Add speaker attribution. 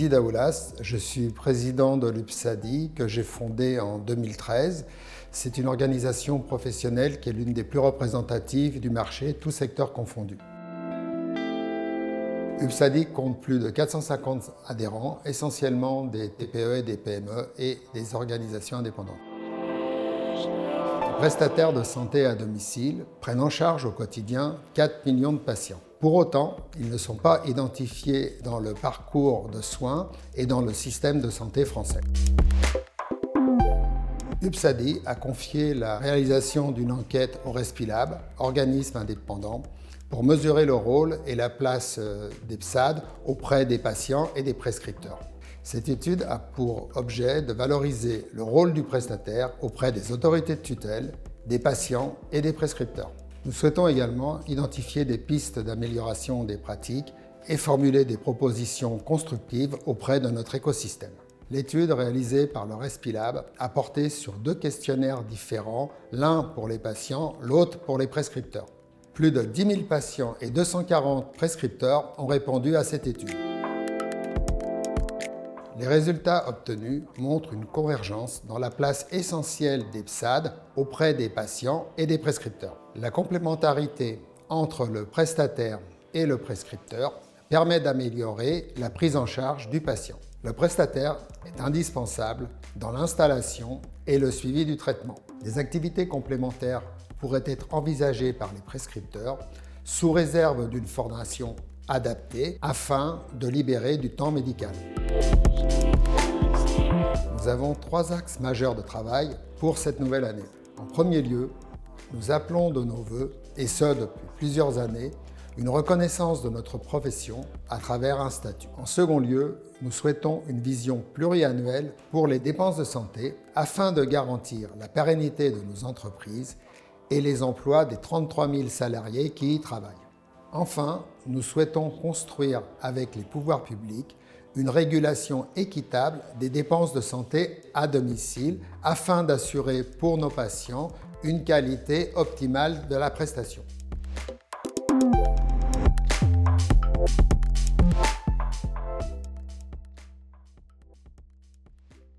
Speaker 1: Mehdi Daoulas, je suis président de l'UPSADI que j'ai fondé en 2013. C'est une organisation professionnelle qui est l'une des plus représentatives du marché, tous secteurs confondus. UPSADI compte plus de 450 adhérents, essentiellement des TPE et des PME et des organisations indépendantes. Les prestataires de santé à domicile prennent en charge au quotidien 4 millions de patients. Pour autant, ils ne sont pas identifiés dans le parcours de soins et dans le système de santé français. UPSADI a confié la réalisation d'une enquête au Respilab, organisme indépendant, pour mesurer le rôle et la place des PSAD auprès des patients et des prescripteurs. Cette étude a pour objet de valoriser le rôle du prestataire auprès des autorités de tutelle, des patients et des prescripteurs. Nous souhaitons également identifier des pistes d'amélioration des pratiques et formuler des propositions constructives auprès de notre écosystème. L'étude réalisée par le Respilab a porté sur 2 questionnaires différents, l'un pour les patients, l'autre pour les prescripteurs. Plus de 10 000 patients et 240 prescripteurs ont répondu à cette étude. Les résultats obtenus montrent une convergence dans la place essentielle des PSAD auprès des patients et des prescripteurs. La complémentarité entre le prestataire et le prescripteur permet d'améliorer la prise en charge du patient. Le prestataire est indispensable dans l'installation et le suivi du traitement. Des activités complémentaires pourraient être envisagées par les prescripteurs sous réserve d'une formation adaptée afin de libérer du temps médical. Nous avons 3 axes majeurs de travail pour cette nouvelle année. En premier lieu, nous appelons de nos vœux, et ce depuis plusieurs années, une reconnaissance de notre profession à travers un statut. En second lieu, nous souhaitons une vision pluriannuelle pour les dépenses de santé afin de garantir la pérennité de nos entreprises et les emplois des 33 000 salariés qui y travaillent. Enfin, nous souhaitons construire avec les pouvoirs publics une régulation équitable des dépenses de santé à domicile afin d'assurer pour nos patients une qualité optimale de la prestation.